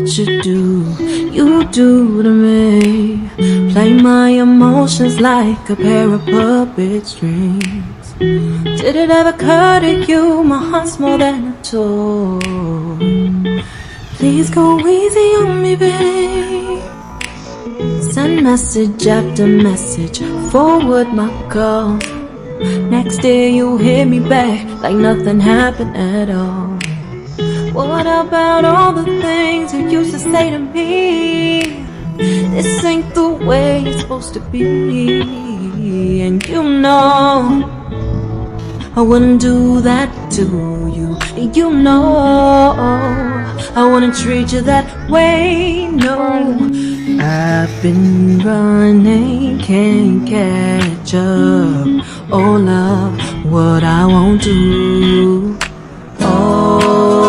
you do to me. Play my emotions like a pair of puppet strings. Did it ever occur to you my heart's more than a toy? Please go easy on me, babe. Send message after message, forward my call. Next day you hit me back like nothing happened at all. What about all the things you used to say to me? This ain't the way it's supposed to be. And you know I wouldn't do that to you. You know I wouldn't treat you that way, no. I've been running, can't catch up. Oh love, what I won't do. Oh